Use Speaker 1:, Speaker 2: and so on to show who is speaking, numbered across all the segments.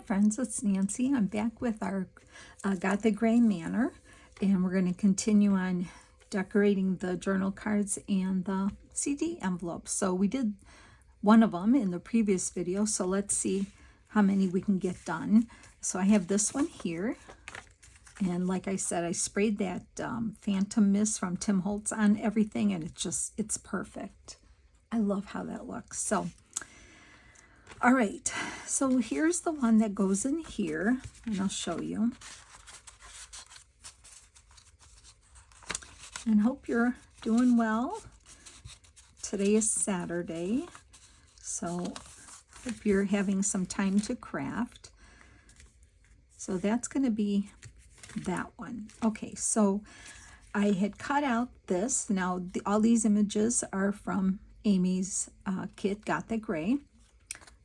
Speaker 1: friends, it's Nancy. I'm back with our Gothic Gray Manor, and we're going to continue on decorating the journal cards and the CD envelopes. So we did one of them in the previous video, so let's see how many we can get done. So I have this one here, and like I said, I sprayed that Phantom Mist from Tim Holtz on everything, and it's perfect. I love how that looks. So all right, so here's the one that goes in here, and I'll show you. And hope you're doing well. Today is Saturday, so hope you're having some time to craft. So that's going to be that one. Okay, so I had cut out this. Now, all these images are from Amy's kit, Gothic Gray.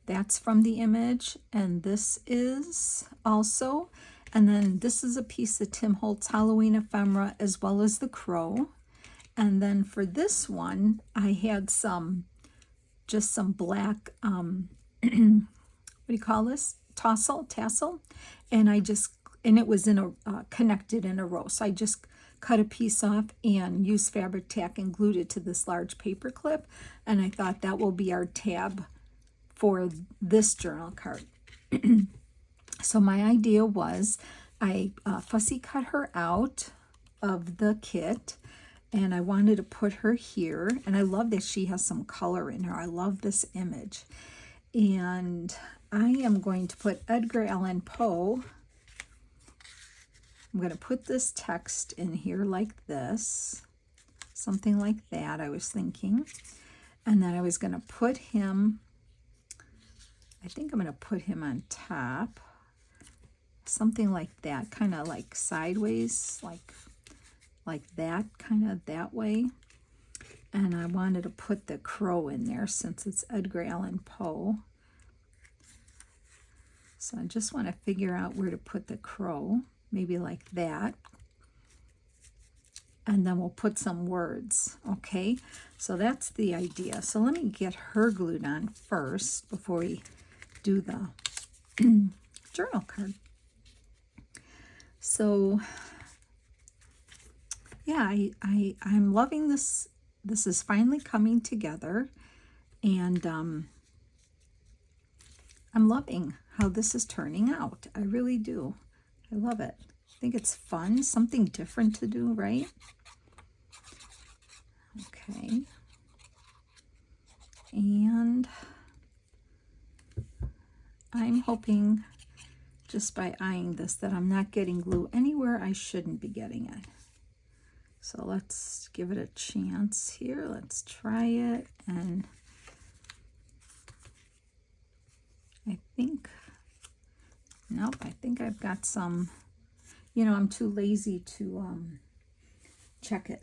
Speaker 1: That's from the image, and this is also, and then this is a piece of Tim Holtz Halloween ephemera as well as the crow. And then for this one, I had just some black, what do you call this? Tassel, and it was in a connected in a row. So I just cut a piece off and used fabric tack and glued it to this large paper clip, and I thought that will be our tab for this journal card. So my idea was I fussy cut her out of the kit, and I wanted to put her here, and I love that she has some color in her. I love this image, and I am going to put Edgar Allan Poe. I'm going to put this text in here like this, something like that I was thinking, and then I was going to put him, I think I'm going to put him on top, something like that, kind of like sideways, like that, kind of that way. And I wanted to put the crow in there since it's Edgar Allan Poe. So I just want to figure out where to put the crow, maybe like that. And then we'll put some words, okay? So that's the idea. So let me get her glued on first before we do the journal card. So yeah, I'm loving this. This is finally coming together, and I'm loving how this is turning out. I really do. I love it. I think it's fun, something different to do, right? Okay. And I'm hoping, just by eyeing this, that I'm not getting glue anywhere I shouldn't be getting it. So let's give it a chance here. Let's try it. And I think, nope, I think I've got some, I'm too lazy to check it.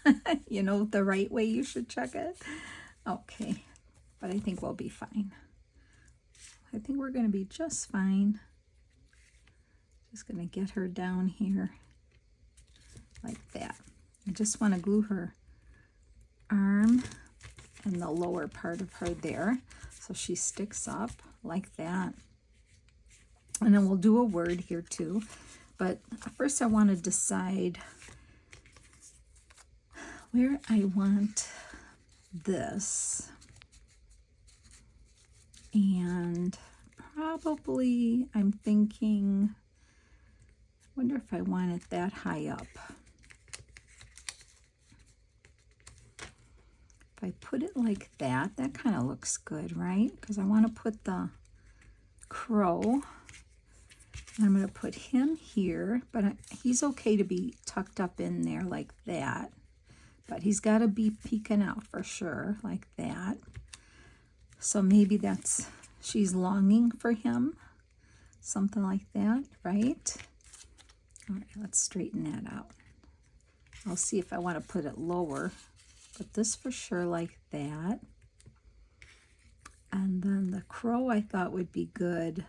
Speaker 1: The right way you should check it. Okay, but I think we'll be fine. I think we're going to be just fine. Just going to get her down here like that. I just want to glue her arm and the lower part of her there so she sticks up like that. And then we'll do a word here too. But first I want to decide where I want this. And probably I'm thinking, I wonder if I want it that high up. If I put it like that, that kind of looks good, right? Because I want to put the crow. And I'm going to put him here, but he's okay to be tucked up in there like that. But he's got to be peeking out for sure, like that. So maybe she's longing for him, something like that, right? All right, let's straighten that out. I'll see if I want to put it lower, but this for sure like that. And then the crow I thought would be good.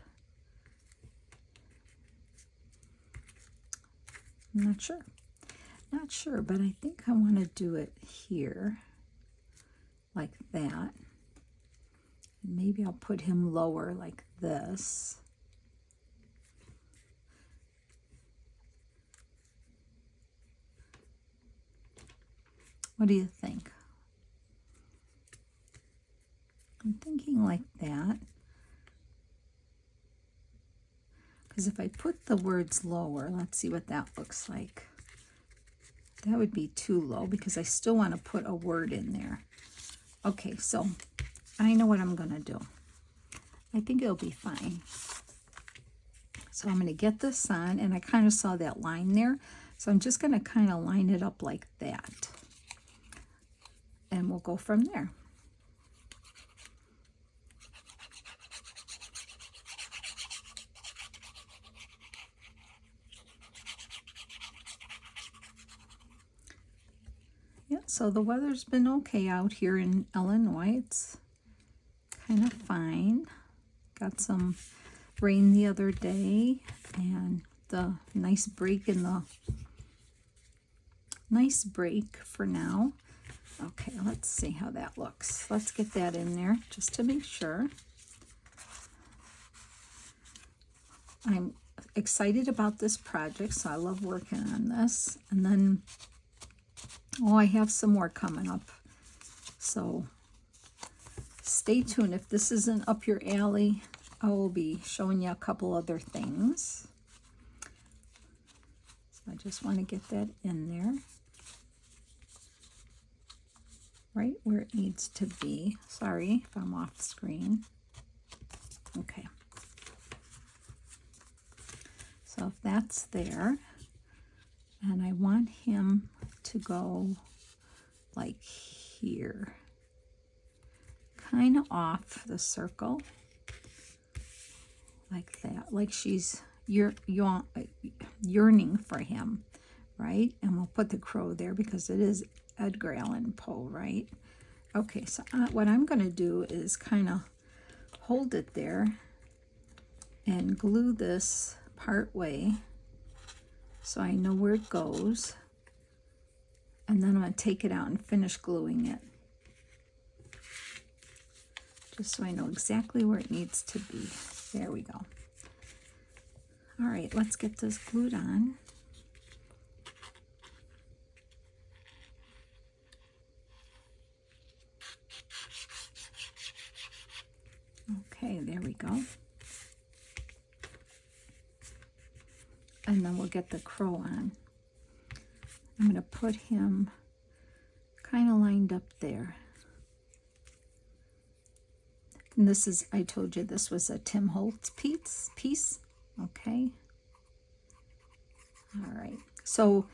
Speaker 1: I'm not sure, but I think I want to do it here like that. Maybe I'll put him lower like this. What do you think? I'm thinking like that. Because if I put the words lower, let's see what that looks like. That would be too low because I still want to put a word in there. Okay, so I know what I'm going to do. I think it'll be fine. So I'm going to get this on, and I kind of saw that line there. So I'm just going to kind of line it up like that. And we'll go from there. Yeah, so the weather's been okay out here in Illinois. It's kind of fine. Got some rain the other day, and the nice break for now. Okay, let's see how that looks. Let's get that in there just to make sure. I'm excited about this project, so I love working on this. And then, oh, I have some more coming up. So stay tuned. If this isn't up your alley, I will be showing you a couple other things. So I just want to get that in there. Right where it needs to be. Sorry if I'm off screen. Okay. So if that's there, and I want him to go like here, kind of off the circle, like that, like she's yearning for him, right? And we'll put the crow there because it is Edgar Allan Poe, right? Okay, so what I'm going to do is kind of hold it there and glue this part way so I know where it goes, and then I'm going to take it out and finish gluing it just so I know exactly where it needs to be. There we go. All right, let's get this glued on. Okay, there we go. And then we'll get the crow on. I'm going to put him kind of lined up there. And this is, I told you this was a Tim Holtz piece. Okay. All right. So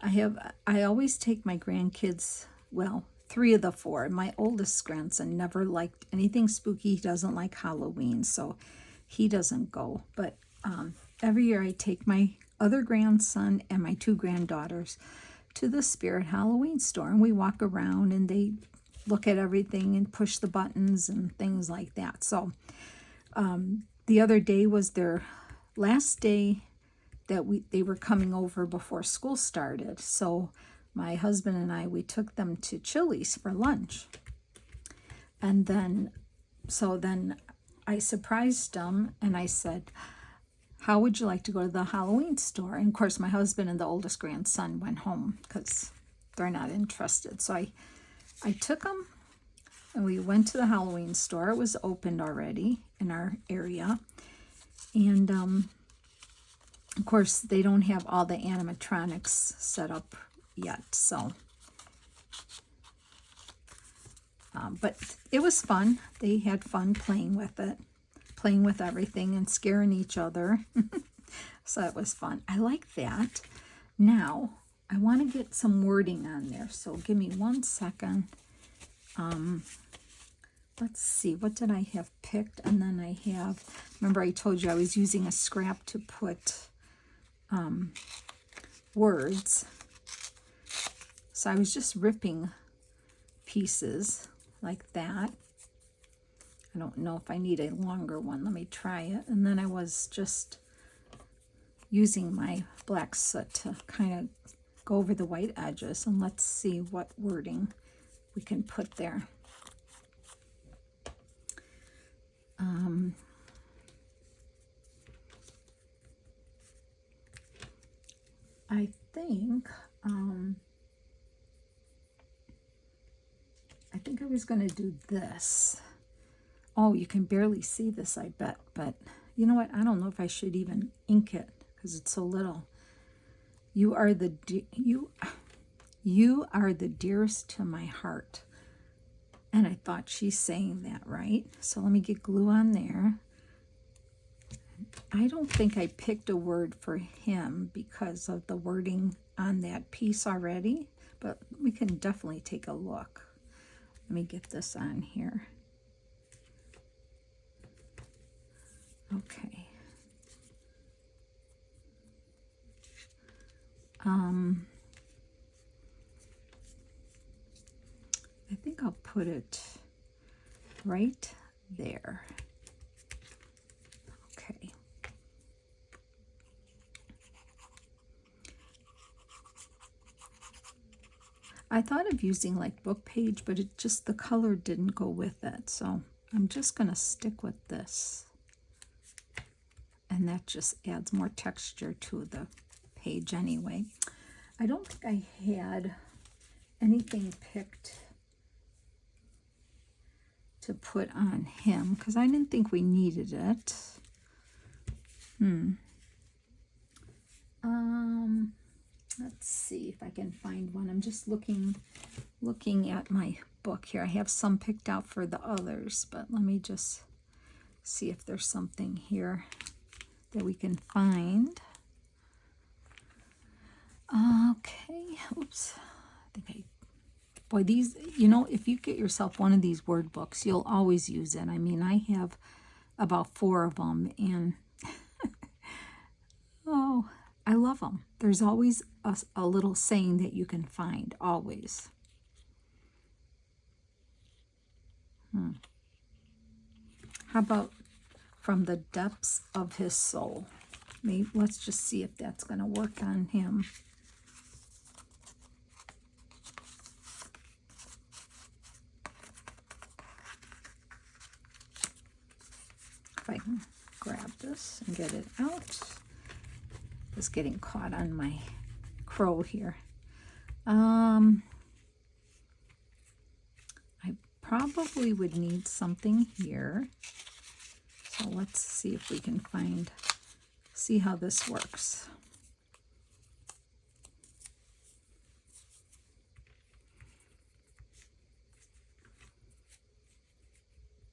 Speaker 1: I always take my grandkids, well, 3 of the 4. My oldest grandson never liked anything spooky. He doesn't like Halloween, so he doesn't go. But every year I take my other grandson and my 2 granddaughters to the Spirit Halloween store, and we walk around and they look at everything and push the buttons and things like that. So the other day was their last day that they were coming over before school started. So my husband and we took them to Chili's for lunch. And then I surprised them and I said, how would you like to go to the Halloween store? And of course, my husband and the oldest grandson went home because they're not interested. So I took them and we went to the Halloween store. It was opened already in our area. And of course, they don't have all the animatronics set up yet. So, but it was fun. They had fun playing with it, playing with everything and scaring each other. So it was fun. I like that. Now, I want to get some wording on there. So give me 1 second. Let's see, what did I have picked? And then I have, remember I told you I was using a scrap to put words. So I was just ripping pieces like that. I don't know if I need a longer one. Let me try it. And then I was just using my black soot to kind of go over the white edges. And let's see what wording we can put there. I think think I was going to do this. Oh, you can barely see this, I bet. But you know what? I don't know if I should even ink it because it's so little. You are the dearest to my heart. And I thought she's saying that, right? So let me get glue on there. I don't think I picked a word for him because of the wording on that piece already, but we can definitely take a look. Let me get this on here. Okay. I think I'll put it right there. Okay. I thought of using like book page, but it just, the color didn't go with it. So I'm just going to stick with this. And that just adds more texture to the page anyway. I don't think I had anything picked to put on him because I didn't think we needed it. Let's see if I can find one. I'm just looking at my book here. I have some picked out for the others, but let me just see if there's something here that we can find. Okay, oops. Boy, these, you know, if you get yourself one of these word books, you'll always use it. I mean, I have about 4 of them, and oh, I love them. There's always a little saying that you can find, always. How about from the depths of his soul? Maybe let's just see if that's going to work on him. If I can grab this and get it out. It's getting caught on my crow here. I probably would need something here. So let's see if we can see how this works.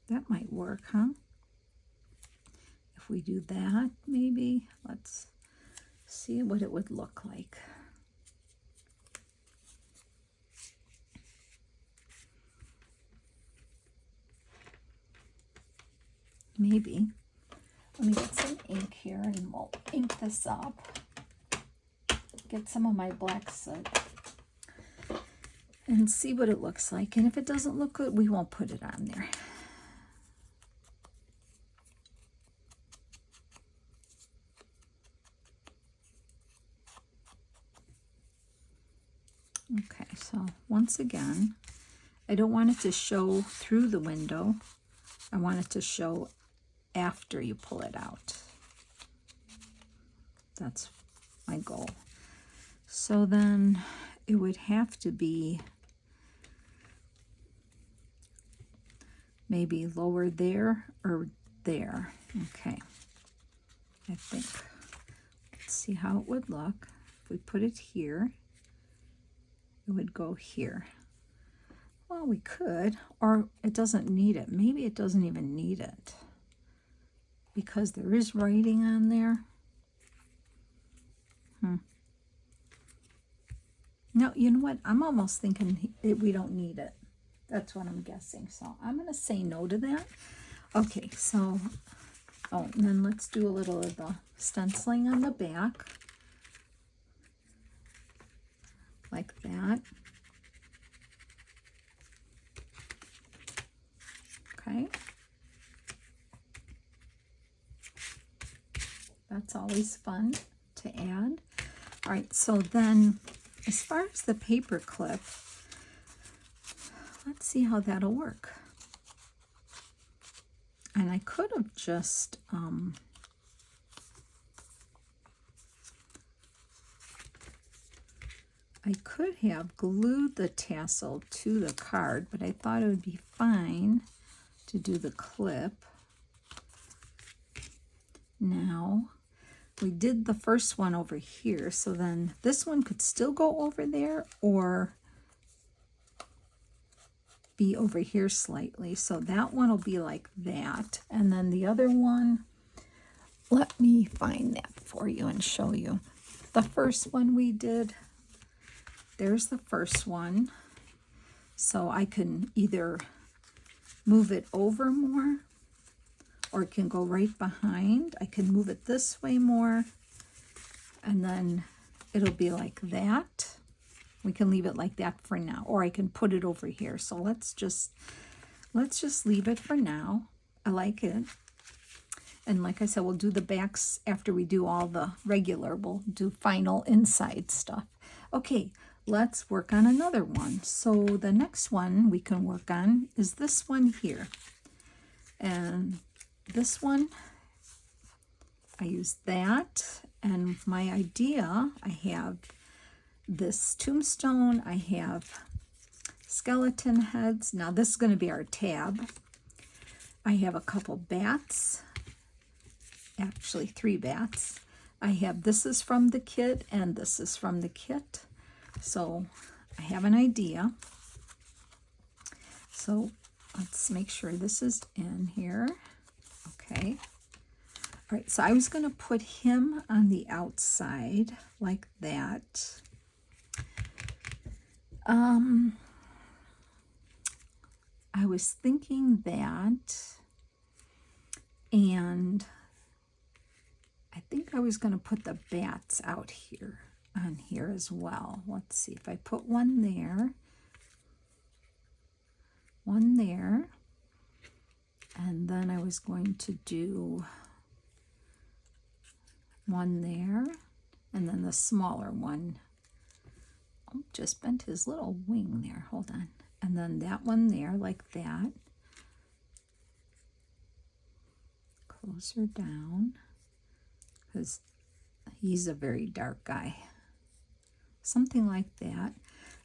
Speaker 1: That might work, huh? If we do that, maybe, let's see what it would look like. Maybe. Let me get some ink here and we'll ink this up. Get some of my black soot and see what it looks like. And if it doesn't look good, we won't put it on there. Okay, so once again, I don't want it to show through the window. I want it to show after you pull it out. That's my goal. So then it would have to be maybe lower there or there. Okay, I think. Let's see how it would look. If we put it here, it would go here. Well, we could, or it doesn't need it. Maybe it doesn't even need it because there is writing on there. No, you know what? I'm almost thinking we don't need it. That's what I'm guessing. So I'm going to say no to that. Okay, so, oh, and then let's do a little of the stenciling on the back. Like that. Okay. That's always fun to add. All right, so then as far as the paper clip, let's see how that'll work. And I could have just I could have glued the tassel to the card, but I thought it would be fine to do the clip. Now, we did the first one over here, so then this one could still go over there or be over here slightly. So that one will be like that. And then the other one, let me find that for you and show you. The first one we did, there's the first one. So I can either move it over more or it can go right behind. I can move it this way more and then it'll be like that. We can leave it like that for now, or I can put it over here. So let's just leave it for now. I like it. And like I said, we'll do the backs after we do all the regular. We'll do final inside stuff. Okay, let's work on another one. So the next one we can work on is this one here. And this one, I use that. And my idea, I have this tombstone, I have skeleton heads. Now this is going to be our tab. I have a couple bats, actually 3 bats. I have, this is from the kit and this is from the kit. So I have an idea. So let's make sure this is in here. Okay. All right, so I was going to put him on the outside like that. I was thinking that, and I think I was going to put the bats out here, on here as well. Let's see if I put one there, and then I was going to do one there, and then the smaller one. Oh, just bent his little wing there. Hold on. And then that one there, like that. Closer down, because he's a very dark guy. Something like that.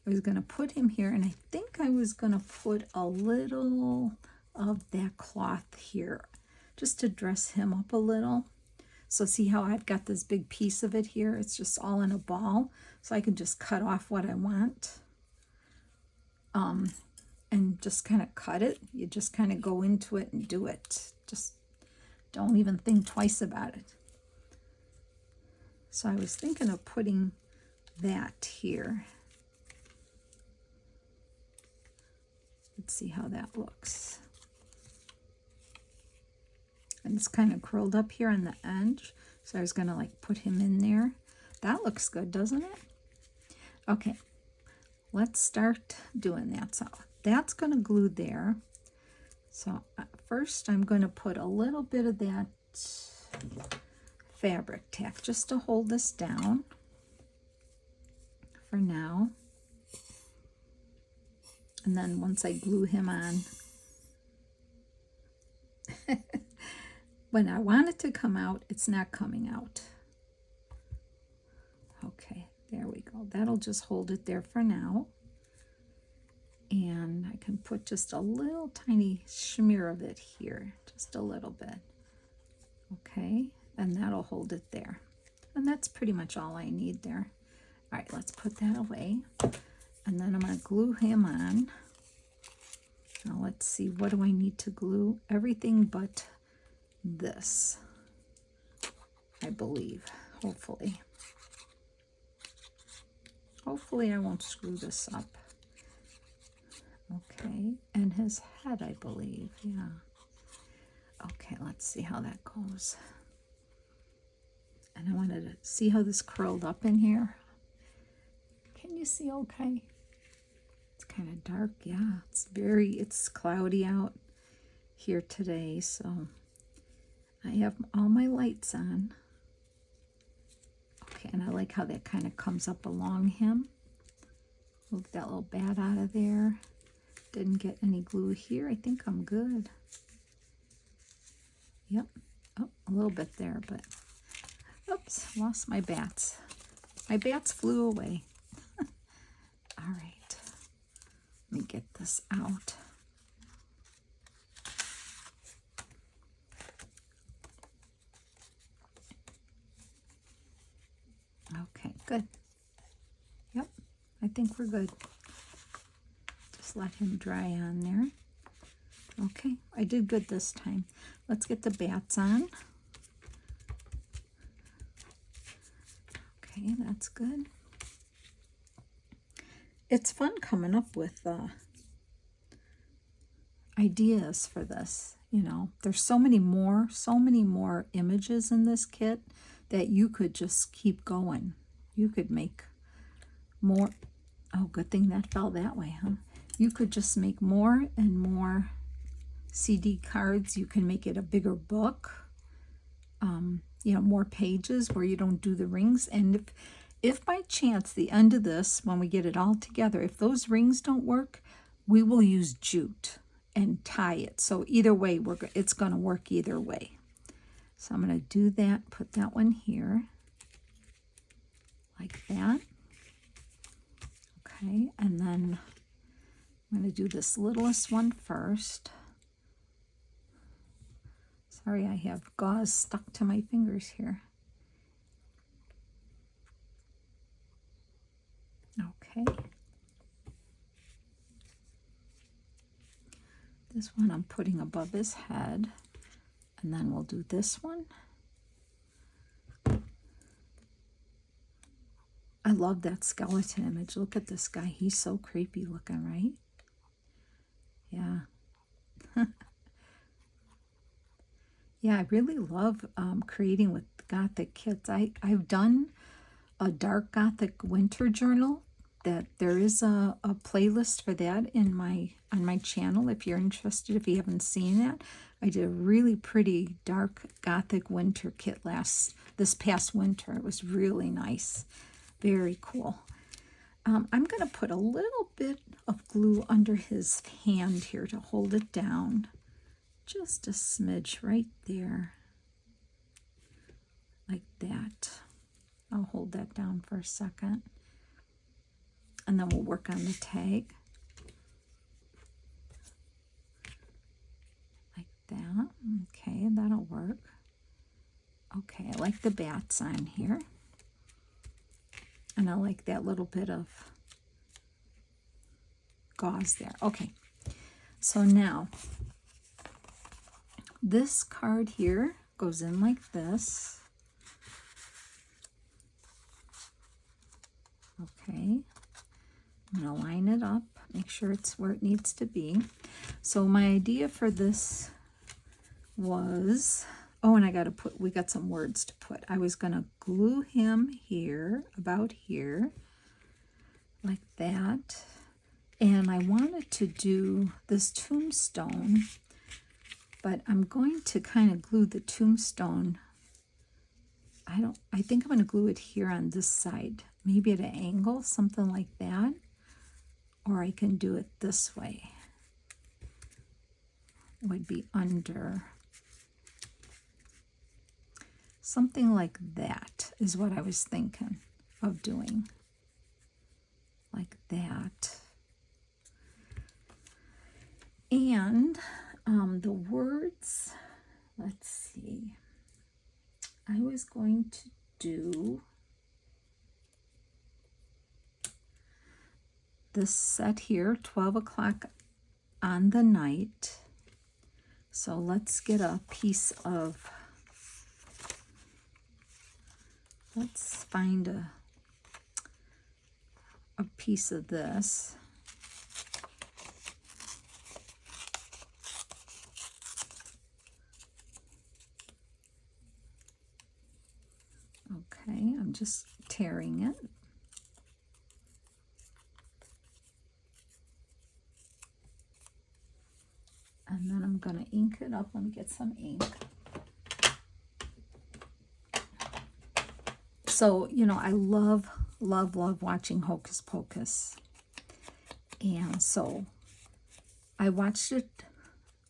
Speaker 1: I was going to put him here, and I think I was going to put a little of that cloth here, just to dress him up a little. So see how I've got this big piece of it here? It's just all in a ball. So I can just cut off what I want. And just kind of cut it. You just kind of go into it and do it. Just don't even think twice about it. So I was thinking of putting that here. Let's see how that looks. And it's kind of curled up here on the edge. So I was going to like put him in there. That looks good, doesn't it? Okay, let's start doing that. So that's going to glue there. So first I'm going to put a little bit of that fabric tack just to hold this down for now. And then once I glue him on, when I want it to come out, it's not coming out. Okay, there we go. That'll just hold it there for now. And I can put just a little tiny smear of it here, just a little bit. Okay, and that'll hold it there. And that's pretty much all I need there. All right, let's put that away. And then I'm going to glue him on. Now let's see, what do I need to glue? Everything but this, I believe, hopefully. Hopefully I won't screw this up. Okay, and his head, I believe, yeah. Okay, let's see how that goes. And I wanted to see how this curled up in here. Can you see okay? It's kind of dark, yeah. It's cloudy out here today, so I have all my lights on. Okay, and I like how that kind of comes up along him. Move that little bat out of there. Didn't get any glue here. I think I'm good. Yep. Oh, a little bit there, but oops, lost my bats. My bats flew away. All right, let me get this out. Okay, good. Yep, I think we're good. Just let him dry on there. Okay, I did good this time. Let's get the bats on. Okay, that's good. It's fun coming up with ideas for this. You know, there's so many more images in this kit that you could just keep going. You could make more. Oh, good thing that fell that way, huh? You could just make more and more CD cards. You can make it a bigger book. You know, more pages where you don't do the rings. And if by chance the end of this, when we get it all together, if those rings don't work, we will use jute and tie it. So either way, it's going to work either way. So I'm going to do that, put that one here, like that. Okay, and then I'm going to do this littlest one first. Sorry, I have gauze stuck to my fingers here. Okay. This one I'm putting above his head. And then we'll do this one. I love that skeleton image. Look at this guy. He's so creepy looking, right? Yeah. Yeah, I really love creating with Gothic kits. I've done a dark Gothic winter journal. That there is a playlist for that on my channel if you're interested, if you haven't seen that. I did a really pretty dark Gothic winter kit this past winter. It was really nice. Very cool. I'm going to put a little bit of glue under his hand here to hold it down. Just a smidge right there. Like that. I'll hold that down for a second. And then we'll work on the tag. Like that. Okay, that'll work. Okay, I like the bats on here. And I like that little bit of gauze there. Okay, so now this card here goes in like this. Okay. I'm going to line it up, make sure it's where it needs to be. So my idea for this was, oh, and we got some words to put. I was going to glue him here, about here, like that. And I wanted to do this tombstone, but I'm going to kind of glue the tombstone. I think I'm going to glue it here on this side, maybe at an angle, something like that. Or I can do it this way. Would be under. Something like that is what I was thinking of doing. Like that. And the words, let's see. I was going to do this set here, 12 o'clock on the night. So let's get a piece of, let's find a piece of this. Okay, I'm just tearing it. And then I'm going to ink it up. Let me get some ink. So, you know, I love watching Hocus Pocus. And so I watched it.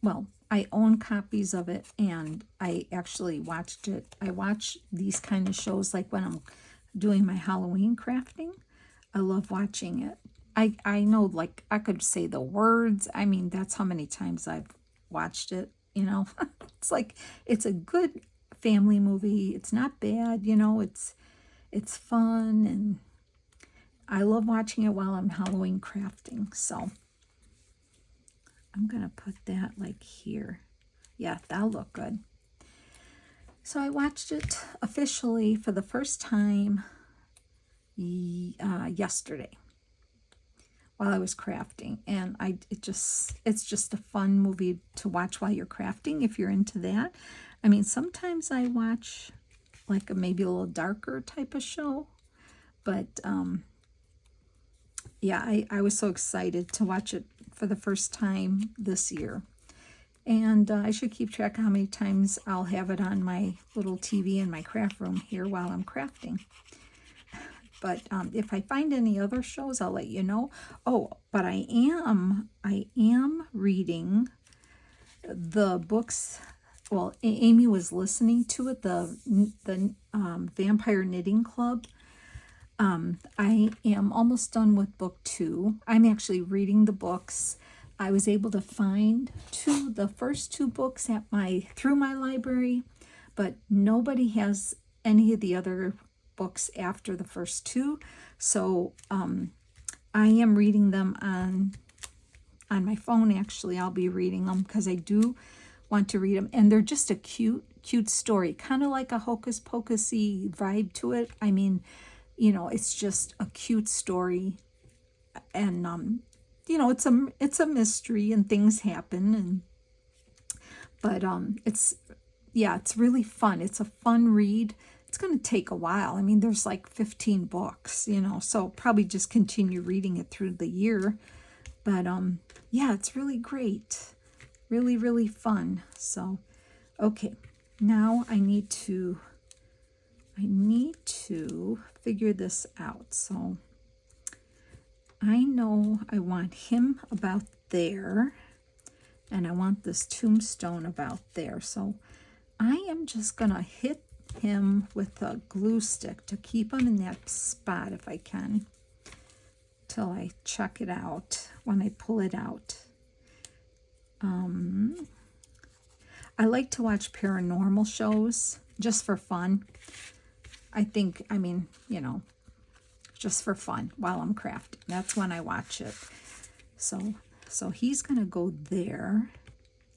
Speaker 1: Well, I own copies of it, and I actually watched it. I watch these kind of shows like when I'm doing my Halloween crafting. I love watching it. I know, like, I could say the words. I mean, that's how many times I've watched it, you know. It's like, it's a good family movie. It's not bad, you know. It's fun, and I love watching it while I'm Halloween crafting. So I'm going to put that like here. Yeah, that'll look good. So I watched it officially for the first time yesterday while I was crafting, and it's just a fun movie to watch while you're crafting if you're into that. I mean, sometimes I watch like maybe a little darker type of show, but yeah, I was so excited to watch it for the first time this year. And I should keep track of how many times I'll have it on my little TV in my craft room here while I'm crafting. But if I find any other shows, I'll let you know. Oh, but I am reading the books. Well, Amy was listening to it, the Vampire Knitting Club. I am almost done with book 2. I'm actually reading the books. I was able to find the first 2 books through my library, but nobody has any of the other books after the first 2. So I am reading them on my phone. Actually, I'll be reading them because I do want to read them, and they're just a cute story, kind of like a Hocus Pocus-y vibe to it. I mean, you know, it's just a cute story, and you know, it's a mystery and things happen, but it's really fun. It's a fun read. It's going to take a while. I mean, there's like 15 books, you know, so probably just continue reading it through the year. But yeah, it's really great. Really, really fun. So, okay. Now I need to figure this out. So I know I want him about there, and I want this tombstone about there. So I am just going to hit him with a glue stick to keep him in that spot if I can, till I check it out when I pull it out. I like to watch paranormal shows just for fun. I mean, you know, just for fun while I'm crafting. That's when I watch it. So he's going to go there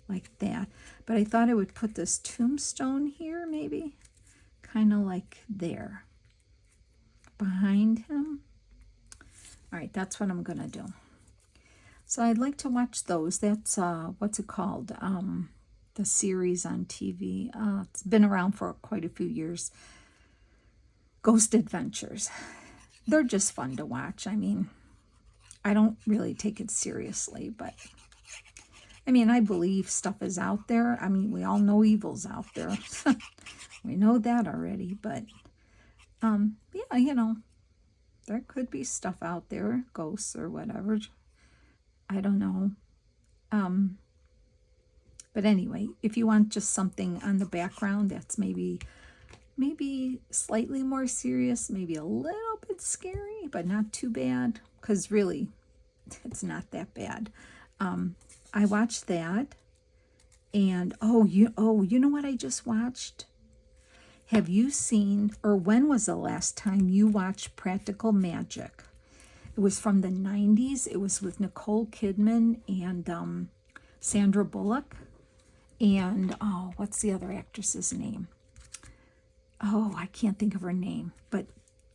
Speaker 1: like that. But I thought I would put this tombstone here maybe, kind of like there behind him. All right, that's what I'm going to do. So I'd like to watch those. That's, what's it called? The series on TV. It's been around for quite a few years. Ghost Adventures. They're just fun to watch. I mean, I don't really take it seriously, but I mean, I believe stuff is out there. I mean, we all know evil's out there. We know that already, but yeah, you know, there could be stuff out there, ghosts or whatever. I don't know. But anyway, if you want just something on the background that's maybe slightly more serious, maybe a little bit scary, but not too bad, because really, it's not that bad. I watched that, and you know what I just watched? Have you seen, or when was the last time you watched Practical Magic? It was from the 90s. It was with Nicole Kidman and Sandra Bullock. And, what's the other actress's name? Oh, I can't think of her name. But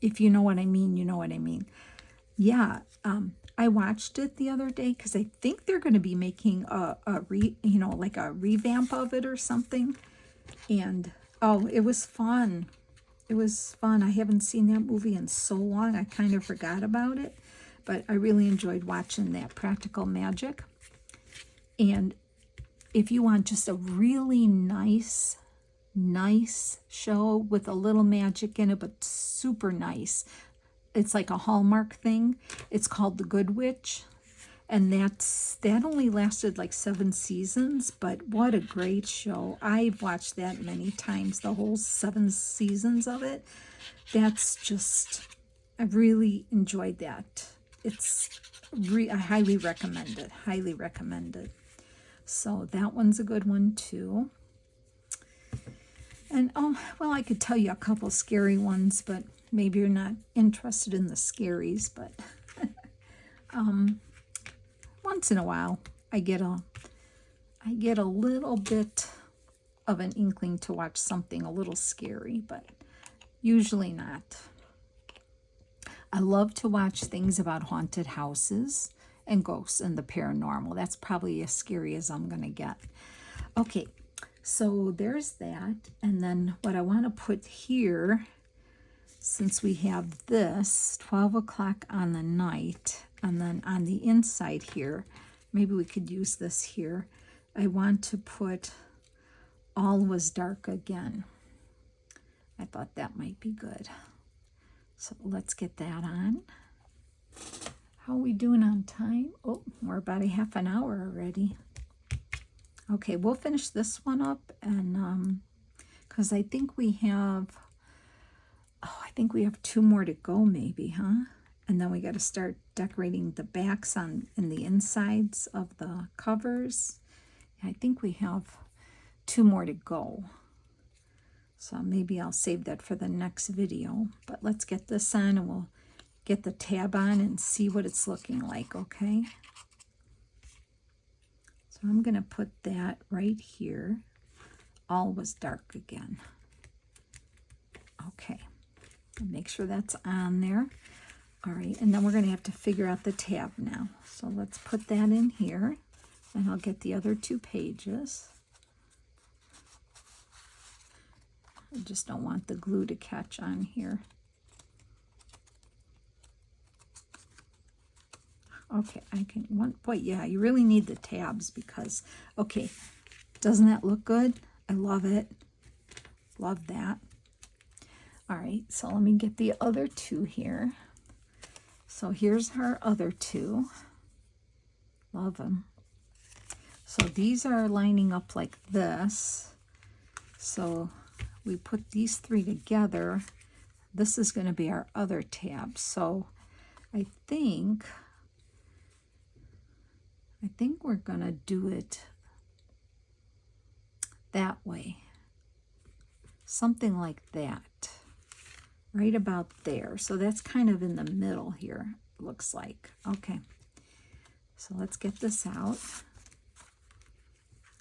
Speaker 1: if you know what I mean, you know what I mean. Yeah, I watched it the other day because I think they're going to be making like a revamp of it or something. And, it was fun. It was fun. I haven't seen that movie in so long. I kind of forgot about it. But I really enjoyed watching that Practical Magic. And if you want just a really nice show with a little magic in it, but super nice, it's like a Hallmark thing. It's called The Good Witch. And that only lasted like 7 seasons, but what a great show. I've watched that many times, the whole 7 seasons of it. I really enjoyed that. I highly recommend it. Highly recommend it. So that one's a good one too. And well, I could tell you a couple scary ones, but maybe you're not interested in the scaries. But once in a while, I get a little bit of an inkling to watch something a little scary, but usually not. I love to watch things about haunted houses and ghosts and the paranormal. That's probably as scary as I'm going to get. Okay, so there's that. And then what I want to put here, since we have this 12 o'clock on the night, and then on the inside here, maybe we could use this here. I want to put All Was Dark Again. I thought that might be good. So let's get that on. How are we doing on time? Oh, we're about a half an hour already. Okay, we'll finish this one up, and because I think we have, I think we have 2 more to go maybe, huh? And then we got to start decorating the backs and the insides of the covers. I think we have 2 more to go. So maybe I'll save that for the next video. But let's get this on and we'll get the tab on and see what it's looking like, okay? So I'm going to put that right here. All Was Dark Again. Okay. Make sure that's on there. All right, and then we're going to have to figure out the tab now. So let's put that in here, and I'll get the other 2 pages. I just don't want the glue to catch on here. Okay, I can, boy, yeah, you really need the tabs because, okay, doesn't that look good? I love it. Love that. All right, so let me get the other 2 here. So here's our other 2. Love them. So these are lining up like this. So we put these 3 together. This is going to be our other tab. So I think we're going to do it that way. Something like that. Right about there. So that's kind of in the middle here, it looks like. Okay. So let's get this out.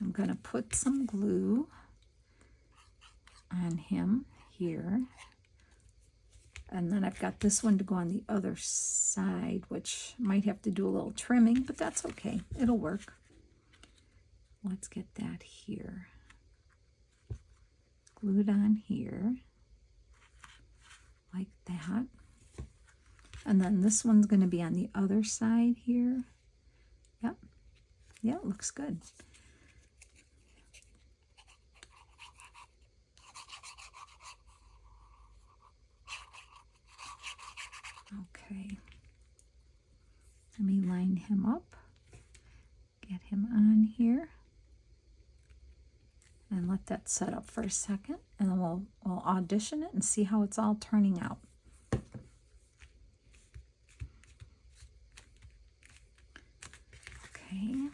Speaker 1: I'm going to put some glue on him here. And then I've got this one to go on the other side, which might have to do a little trimming, but that's okay. It'll work. Let's get that here. Glued on here. Like that. And then this one's going to be on the other side here. Yep. Yeah, it looks good. Okay. Let me line him up. Get him on here. And let that set up for a second. And then we'll audition it and see how it's all turning out. Okay.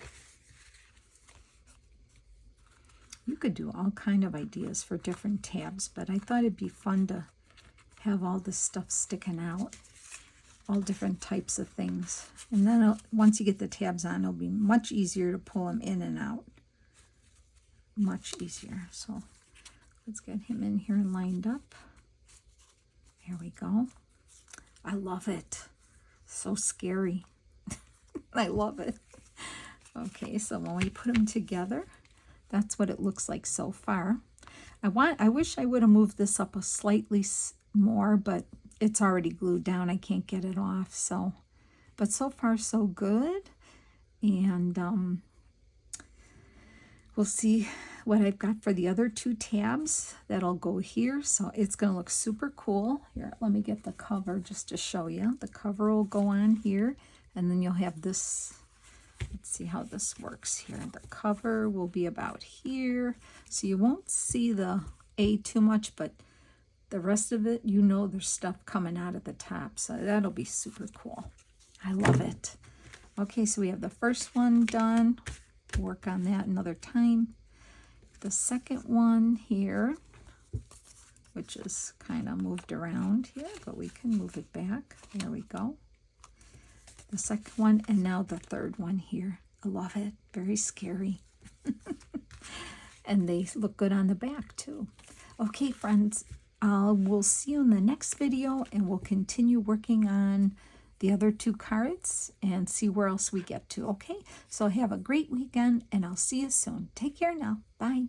Speaker 1: You could do all kind of ideas for different tabs, but I thought it'd be fun to have all this stuff sticking out. All different types of things. And then once you get the tabs on, it'll be much easier to pull them in and out. Much easier. So let's get him in here and lined up. There we go. I love it. So scary. I love it. Okay, so when we put them together, that's what it looks like so far. I wish I would have moved this up a slightly more, but it's already glued down. I can't get it off. So, but so far so good. And we'll see what I've got for the other 2 tabs that'll go here. So it's going to look super cool. Here, let me get the cover just to show you. The cover will go on here, and then you'll have this. Let's see how this works here. The cover will be about here. So you won't see the A too much, but the rest of it, you know there's stuff coming out at the top. So that'll be super cool. I love it. Okay, so we have the first one done. Work on that another time. The second one here, which is kind of moved around here, but we can move it back. There we go. The second one, and now the third one here. I love it. Very scary. And they look good on the back too. Okay, friends, we'll see you in the next video, and we'll continue working on the other 2 cards and see where else we get to. Okay, so have a great weekend, and I'll see you soon. Take care now. Bye.